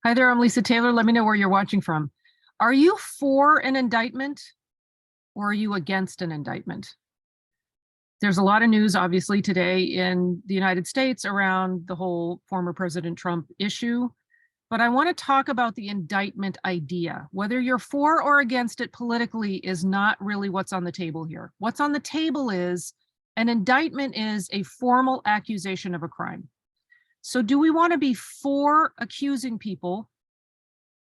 Hi there, I'm Lisa Taylor. Let me know where you're watching from. Are you for an indictment or are you against an indictment? There's a lot of news, obviously, today in the United States around the whole former President Trump issue, but I want to talk about the indictment idea. Whether you're for or against it politically is not really what's on the table here. What's on the table is an indictment is a formal accusation of a crime. So do we want to be for accusing people,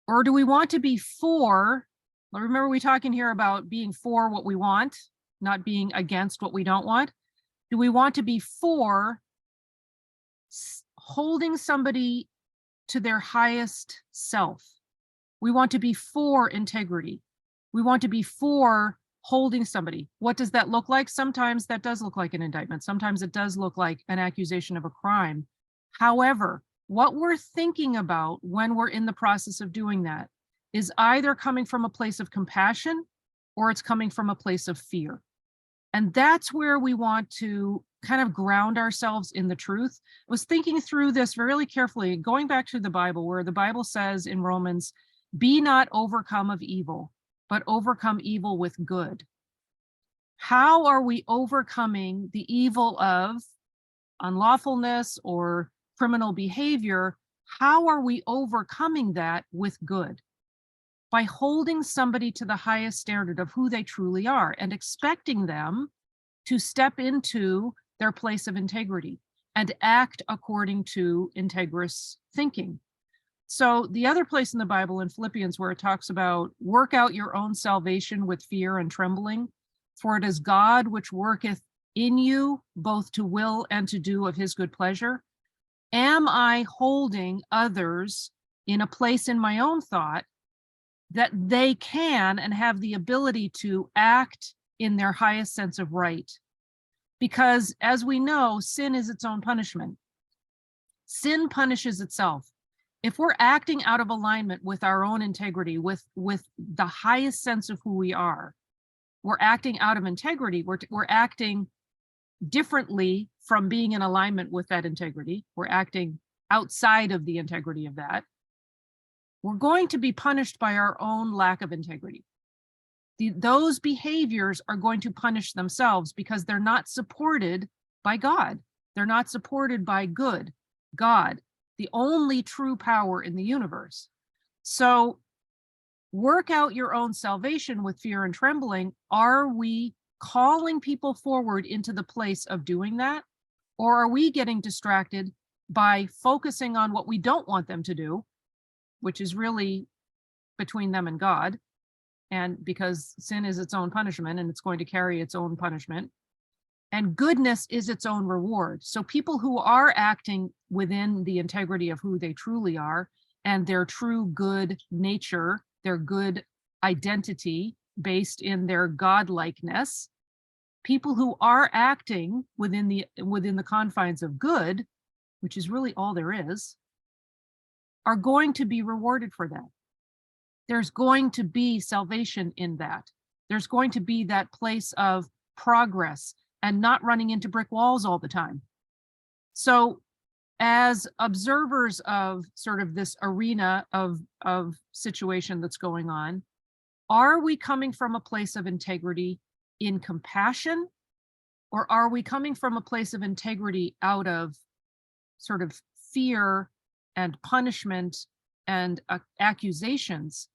or do we want to be for, remember we talking here about being for what we want, not being against what we don't want? Do we want to be for holding somebody to their highest self? We want to be for integrity. We want to be for holding somebody. What does that look like? Sometimes that does look like an indictment. Sometimes it does look like an accusation of a crime. However, what we're thinking about when we're in the process of doing that is either coming from a place of compassion or it's coming from a place of fear. And that's where we want to kind of ground ourselves in the truth. I was thinking through this really carefully, going back to the Bible, where the Bible says in Romans, be not overcome of evil, but overcome evil with good. How are we overcoming the evil of unlawfulness or criminal behavior? How are we overcoming that with good? By holding somebody to the highest standard of who they truly are and expecting them to step into their place of integrity and act according to integrous thinking. So the other place in the Bible, in Philippians, where it talks about work out your own salvation with fear and trembling, for it is God which worketh in you both to will and to do of his good pleasure. Am I holding others in a place in my own thought that they can and have the ability to act in their highest sense of right? Because as we know, sin is its own punishment. Sin punishes itself. If we're acting out of alignment with our own integrity, with the highest sense of who we are, we're acting out of integrity. We're acting differently from being in alignment with that integrity. We're acting outside of the integrity of that. We're going to be punished by our own lack of integrity. Those behaviors are going to punish themselves because they're not supported by God. They're not supported by good, God, the only true power in the universe. So work out your own salvation with fear and trembling. Are we calling people forward into the place of doing that? Or are we getting distracted by focusing on what we don't want them to do, which is really between them and God? And because sin is its own punishment and it's going to carry its own punishment, and goodness is its own reward. So people who are acting within the integrity of who they truly are and their true good nature, their good identity based in their godlikeness, people who are acting within the confines of good, which is really all there is, are going to be rewarded for that. There's going to be salvation in that. There's going to be that place of progress and not running into brick walls all the time. So as observers of sort of this arena of situation that's going on, are we coming from a place of integrity in compassion, or are we coming from a place of integrity out of sort of fear and punishment and accusations?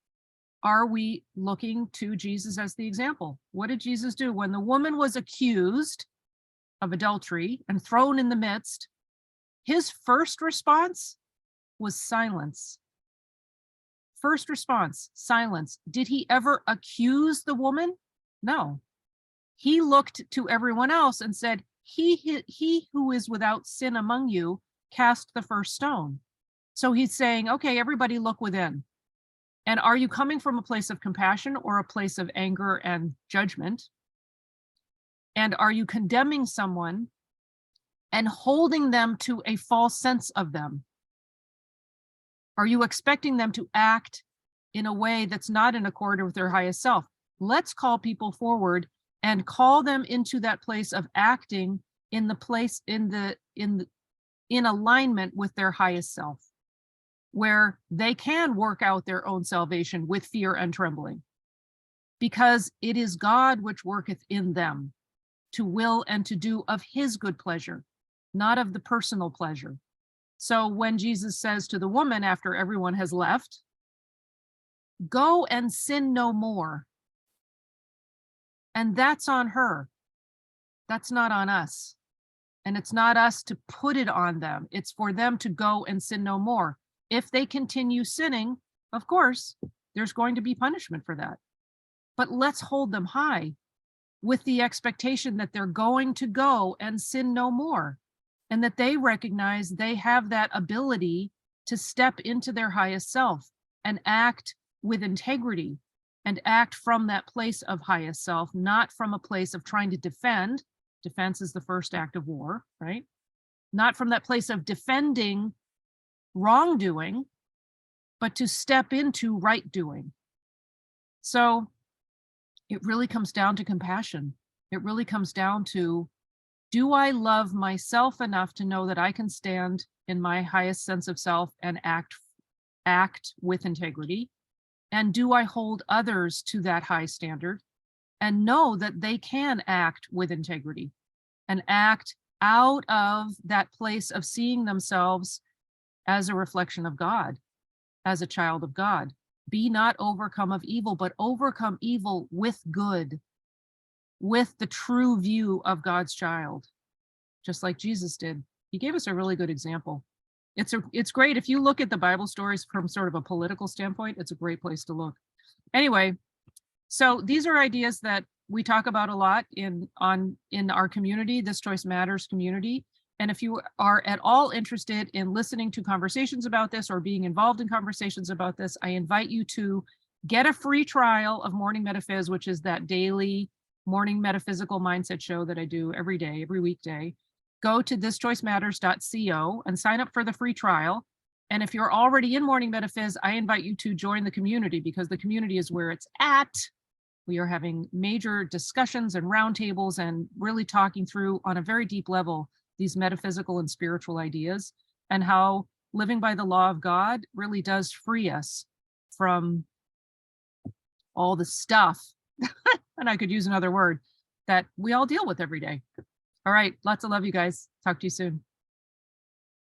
Are we looking to Jesus as the example? What did Jesus do? When the woman was accused of adultery and thrown in the midst, his first response was silence. First response, silence. Did he ever accuse the woman? No. He looked to everyone else and said, he who is without sin among you, cast the first stone. So he's saying, okay, everybody look within. And are you coming from a place of compassion or a place of anger and judgment? And are you condemning someone and holding them to a false sense of them? Are you expecting them to act in a way that's not in accord with their highest self? Let's call people forward and call them into that place of acting in the place in alignment with their highest self. where they can work out their own salvation with fear and trembling, because it is God which worketh in them to will and to do of his good pleasure, not of the personal pleasure. So when Jesus says to the woman after everyone has left, go and sin no more, and that's on her. That's not on us. And it's not us to put it on them. It's for them to go and sin no more. If they continue sinning, of course, there's going to be punishment for that. But let's hold them high with the expectation that they're going to go and sin no more, and that they recognize they have that ability to step into their highest self and act with integrity and act from that place of highest self, not from a place of trying to defend. Defense is the first act of war, right? Not from that place of defending wrongdoing, but to step into right doing. So it really comes down to compassion. It really comes down to, do I love myself enough to know that I can stand in my highest sense of self and act with integrity? And do I hold others to that high standard and know that they can act with integrity and act out of that place of seeing themselves as a reflection of God, as a child of God? Be not overcome of evil, but overcome evil with good, with the true view of God's child, just like Jesus did. He gave us a really good example. It's great. If you look at the Bible stories from sort of a political standpoint, it's a great place to look. Anyway, so these are ideas that we talk about a lot in our community, This Choice Matters community. And if you are at all interested in listening to conversations about this or being involved in conversations about this, I invite you to get a free trial of Morning Metaphys, which is that daily morning metaphysical mindset show that I do every day, every weekday. Go to thischoicematters.co and sign up for the free trial. And if you're already in Morning Metaphys, I invite you to join the community, because the community is where it's at. We are having major discussions and roundtables and really talking through on a very deep level these metaphysical and spiritual ideas, and how living by the law of God really does free us from all the stuff, and I could use another word, that we all deal with every day. All right, lots of love, you guys. Talk to you soon.